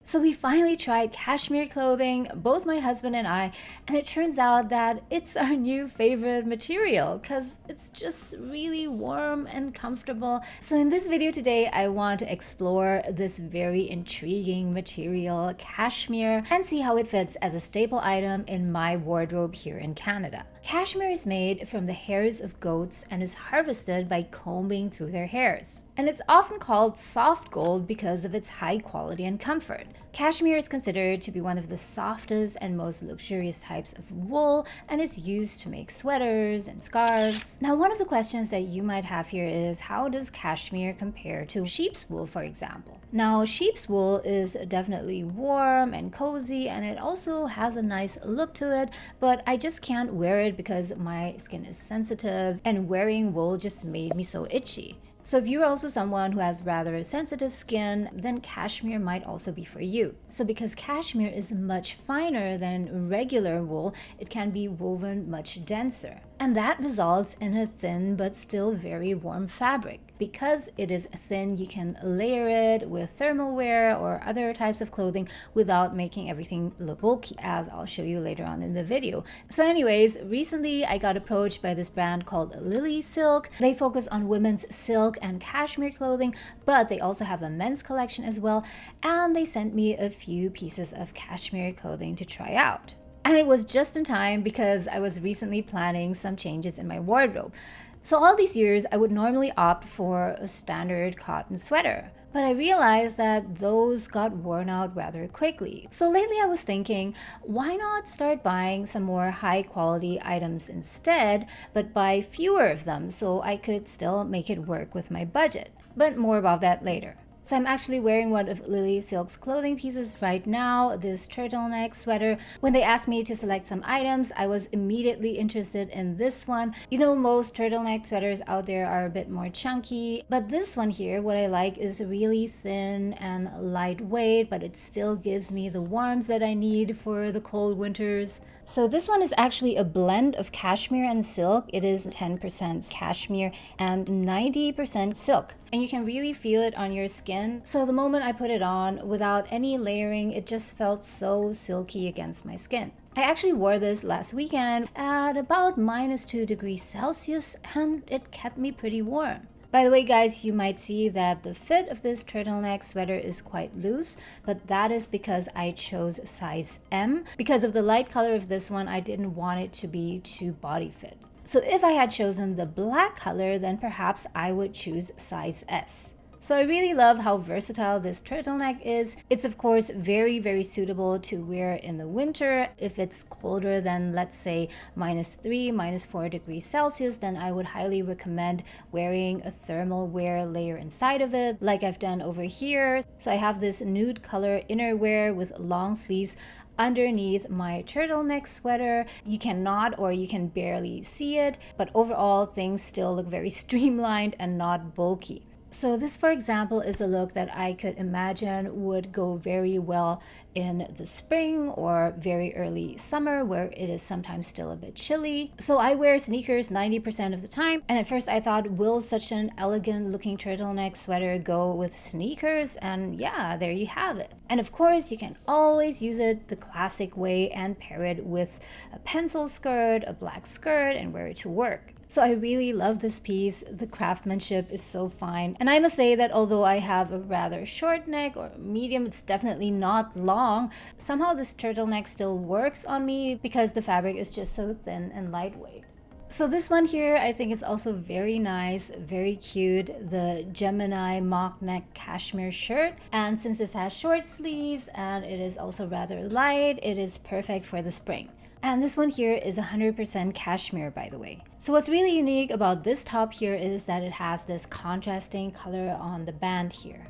So we finally tried cashmere clothing, both my husband and I, and it turns out that it's our new favorite material because it's just really warm and comfortable. So in this video today, I want to explore this very intriguing material, cashmere, and see how it fits as a staple item in my wardrobe here in Canada. Cashmere is made from the hairs of goats and is harvested by combing through their hairs. And it's often called soft gold because of its high quality and comfort. Cashmere is considered to be one of the softest and most luxurious types of wool and is used to make sweaters and scarves. Now, one of the questions that you might have here is, how does cashmere compare to sheep's wool, for example? Now, sheep's wool is definitely warm and cozy, and it also has a nice look to it, but I just can't wear it because my skin is sensitive and wearing wool just made me so itchy. So if you're also someone who has rather sensitive skin, then cashmere might also be for you. So because cashmere is much finer than regular wool, it can be woven much denser. And that results in a thin but still very warm fabric. Because it is thin, you can layer it with thermal wear or other types of clothing without making everything look bulky, as I'll show you later on in the video. So anyways, recently I got approached by this brand called Lilysilk. They focus on women's silk and cashmere clothing, but they also have a men's collection as well. And they sent me a few pieces of cashmere clothing to try out. And it was just in time because I was recently planning some changes in my wardrobe. So all these years, I would normally opt for a standard cotton sweater, but I realized that those got worn out rather quickly. So lately I was thinking, why not start buying some more high quality items instead, but buy fewer of them so I could still make it work with my budget. But more about that later. So I'm actually wearing one of Lilysilk's clothing pieces right now, this turtleneck sweater. When they asked me to select some items, I was immediately interested in this one. You know, most turtleneck sweaters out there are a bit more chunky, but this one here, what I like is really thin and lightweight, but it still gives me the warmth that I need for the cold winters. So this one is actually a blend of cashmere and silk. It is 10% cashmere and 90% silk. And you can really feel it on your skin. So the moment I put it on, without any layering, it just felt so silky against my skin. I actually wore this last weekend at about -2 degrees Celsius, and it kept me pretty warm. By the way, guys, you might see that the fit of this turtleneck sweater is quite loose, but that is because I chose size M. Because of the light color of this one, I didn't want it to be too body fit. So if I had chosen the black color, then perhaps I would choose size S. So I really love how versatile this turtleneck is. It's of course very, very suitable to wear in the winter. If it's colder than, let's say, -3, -4 degrees Celsius, then I would highly recommend wearing a thermal wear layer inside of it, like I've done over here. So I have this nude color innerwear with long sleeves underneath my turtleneck sweater. You cannot, or you can barely see it, but overall things still look very streamlined and not bulky. So this, for example, is a look that I could imagine would go very well in the spring or very early summer, where it is sometimes still a bit chilly. So I wear sneakers 90% of the time, and at first I thought, will such an elegant looking turtleneck sweater go with sneakers? And yeah, there you have it. And of course, you can always use it the classic way and pair it with a pencil skirt, a black skirt, and wear it to work. So I really love this piece. The craftsmanship is so fine. And I must say that although I have a rather short neck, or medium, it's definitely not long, somehow this turtleneck still works on me because the fabric is just so thin and lightweight. So this one here I think is also very nice, very cute, the Gemini mock neck cashmere shirt. And since this has short sleeves and it is also rather light, it is perfect for the spring. And this one here is 100% cashmere, by the way. So what's really unique about this top here is that it has this contrasting color on the band here.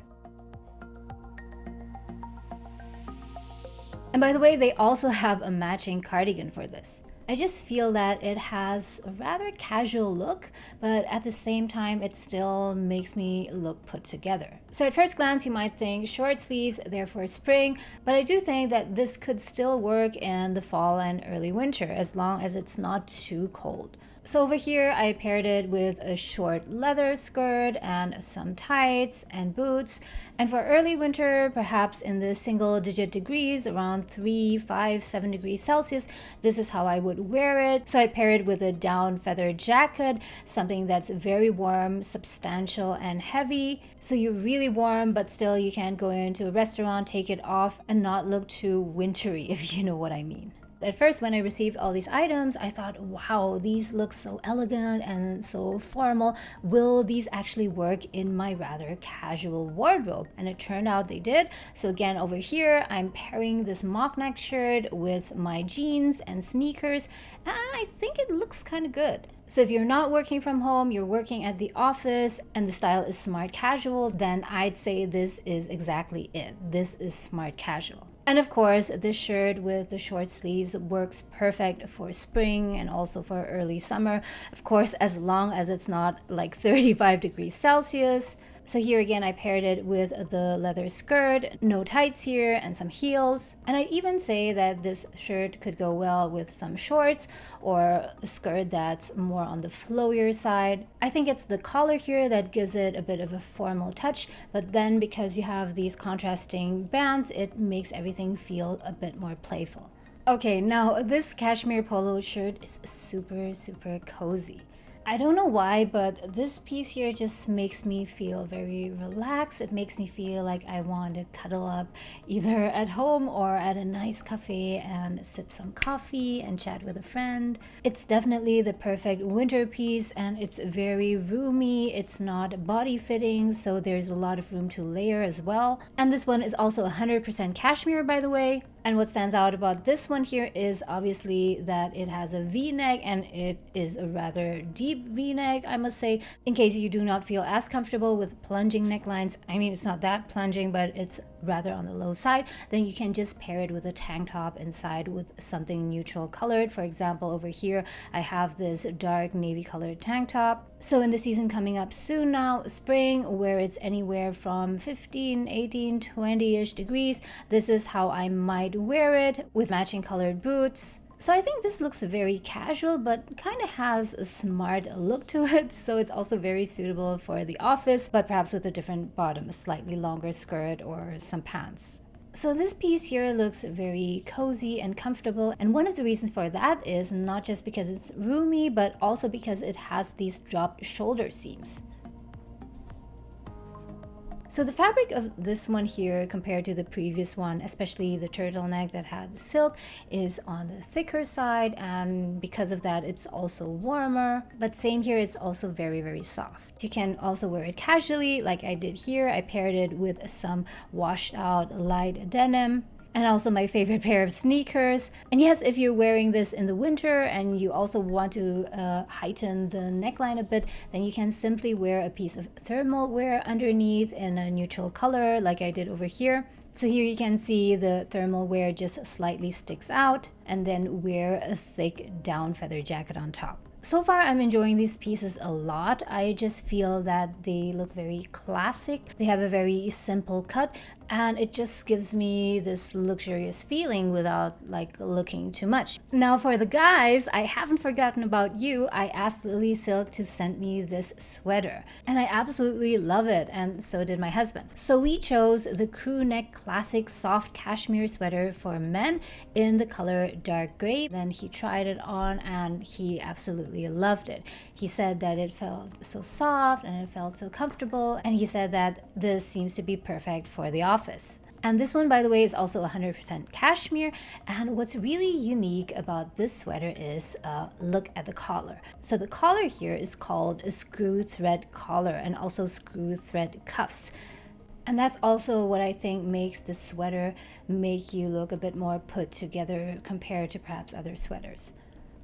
And by the way, they also have a matching cardigan for this. I just feel that it has a rather casual look, but at the same time, it still makes me look put together. So at first glance, you might think short sleeves, therefore spring, but I do think that this could still work in the fall and early winter, as long as it's not too cold. So over here, I paired it with a short leather skirt and some tights and boots. And for early winter, perhaps in the single digit degrees, around 3, 5, 7 degrees Celsius, this is how I would wear it. So I pair it with a down feather jacket, something that's very warm, substantial, and heavy. So you're really warm, but still you can't go into a restaurant, take it off, and not look too wintry, if you know what I mean. At first, when I received all these items, I thought, wow, these look so elegant and so formal. Will these actually work in my rather casual wardrobe? And it turned out they did. So again, over here, I'm pairing this mock neck shirt with my jeans and sneakers, and I think it looks kind of good. So if you're not working from home, you're working at the office, and the style is smart casual, then I'd say this is exactly it. This is smart casual. And of course, this shirt with the short sleeves works perfect for spring and also for early summer. Of course, as long as it's not like 35 degrees Celsius. So here again, I paired it with the leather skirt, no tights here, and some heels. And I even say that this shirt could go well with some shorts or a skirt that's more on the flowier side. I think it's the collar here that gives it a bit of a formal touch, but then because you have these contrasting bands, it makes everything feel a bit more playful. Okay, now this cashmere polo shirt is super, super cozy. I don't know why, but this piece here just makes me feel very relaxed. It makes me feel like I want to cuddle up either at home or at a nice cafe and sip some coffee and chat with a friend. It's definitely the perfect winter piece, and it's very roomy. It's not body fitting, so there's a lot of room to layer as well. And this one is also 100% cashmere, by the way. And what stands out about this one here is obviously that it has a V-neck, and it is a rather deep V-neck, I must say, in case you do not feel as comfortable with plunging necklines. I mean, it's not that plunging, but it's rather on the low side. Then you can just pair it with a tank top inside with something neutral colored. For example, over here, I have this dark navy colored tank top. So in the season coming up soon now, spring, where it's anywhere from 15, 18, 20-ish degrees, this is how I might wear it with matching colored boots. So I think this looks very casual, but kind of has a smart look to it. So it's also very suitable for the office, but perhaps with a different bottom, a slightly longer skirt or some pants. So this piece here looks very cozy and comfortable, and one of the reasons for that is not just because it's roomy, but also because it has these dropped shoulder seams. So the fabric of this one here compared to the previous one, especially the turtleneck that had silk, is on the thicker side, and because of that it's also warmer. But same here, it's also very, very soft. You can also wear it casually like I did here. I paired it with some washed out light denim. And also my favorite pair of sneakers. And yes, if you're wearing this in the winter and you also want to heighten the neckline a bit, then you can simply wear a piece of thermal wear underneath in a neutral color like I did over here. So here you can see the thermal wear just slightly sticks out, and then wear a thick down feather jacket on top. So far, I'm enjoying these pieces a lot. I just feel that they look very classic. They have a very simple cut, and it just gives me this luxurious feeling without like looking too much. Now for the guys, I haven't forgotten about you. I asked Lilysilk to send me this sweater, and I absolutely love it, and so did my husband. So we chose the crew neck classic soft cashmere sweater for men in the color dark gray. Then he tried it on and he absolutely loved it. He said that it felt so soft and it felt so comfortable, and he said that this seems to be perfect for the office. And this one, by the way, is also 100% cashmere. And what's really unique about this sweater is look at the collar. So the collar here is called a screw thread collar, and also screw thread cuffs. And that's also what I think makes the sweater make you look a bit more put together compared to perhaps other sweaters.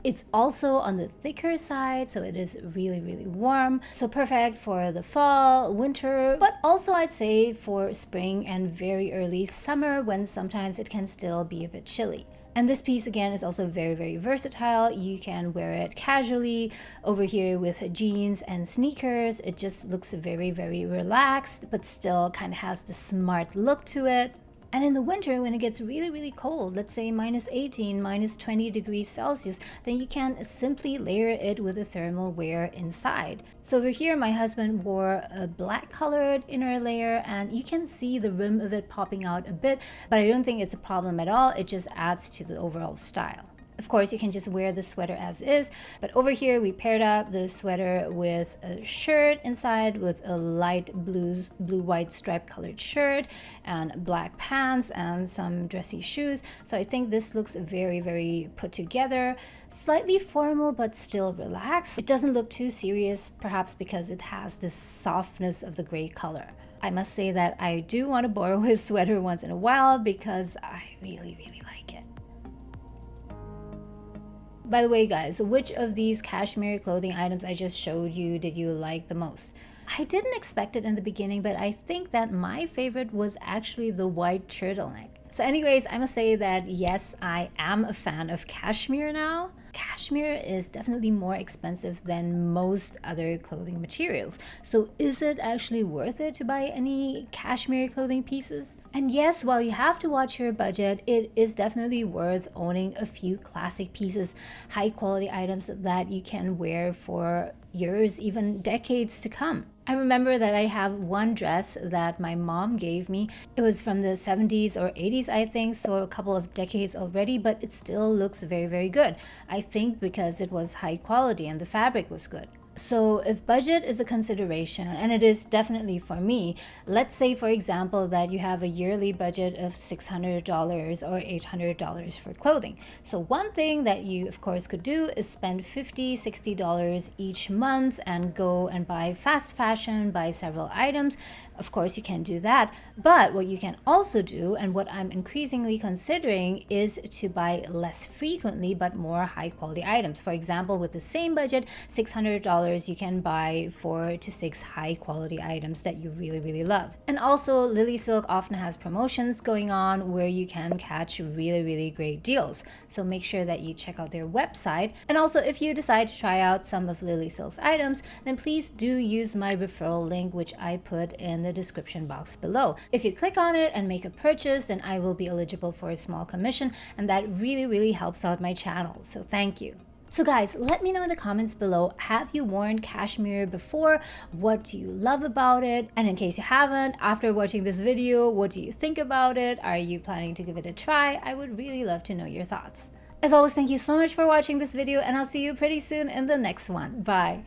It's also on the thicker side, so it is really, really warm. So perfect for the fall, winter, but also I'd say for spring and very early summer, when sometimes it can still be a bit chilly. And this piece again is also very, very versatile. You can wear it casually over here with jeans and sneakers. It just looks very, very relaxed, but still kind of has the smart look to it. And in the winter, when it gets really, really cold, let's say -18, -20 degrees Celsius, then you can simply layer it with a thermal wear inside. So over here, my husband wore a black colored inner layer, and you can see the rim of it popping out a bit, but I don't think it's a problem at all. It just adds to the overall style. Of course, you can just wear the sweater as is, but over here we paired up the sweater with a shirt inside with a light blue-white striped colored shirt and black pants and some dressy shoes. So I think this looks very, very put together, slightly formal but still relaxed. It doesn't look too serious, perhaps because it has this softness of the gray color. I must say that I do want to borrow his sweater once in a while because I really, really like it. By the way, guys, which of these cashmere clothing items I just showed you did you like the most? I didn't expect it in the beginning, but I think that my favorite was actually the white turtleneck. So anyways, I must say that yes, I am a fan of cashmere now. Cashmere is definitely more expensive than most other clothing materials. So is it actually worth it to buy any cashmere clothing pieces? And yes, while you have to watch your budget, it is definitely worth owning a few classic pieces, high quality items that you can wear for years, even decades to come. I remember that I have one dress that my mom gave me. It was from the 70s or 80s, I think, so a couple of decades already, but it still looks very, very good. I think because it was high quality and the fabric was good. So if budget is a consideration, and it is definitely for me, let's say for example that you have a yearly budget of $600 or $800 for clothing. So one thing that you of course could do is spend $50, $60 each month and go and buy fast fashion, buy several items. Of course you can do that, but what you can also do, and what I'm increasingly considering, is to buy less frequently but more high quality items. For example, with the same budget, $600, you can buy 4 to 6 high quality items that you really, really love. And also, Lilysilk often has promotions going on where you can catch really, really great deals. So make sure that you check out their website. And also, if you decide to try out some of Lilysilk's items, then please do use my referral link, which I put in the description box below. If you click on it and make a purchase, then I will be eligible for a small commission, and that really, really helps out my channel. So thank you. So guys, let me know in the comments below, have you worn cashmere before? What do you love about it? And in case you haven't, after watching this video, what do you think about it? Are you planning to give it a try? I would really love to know your thoughts. As always, thank you so much for watching this video, and I'll see you pretty soon in the next one. Bye.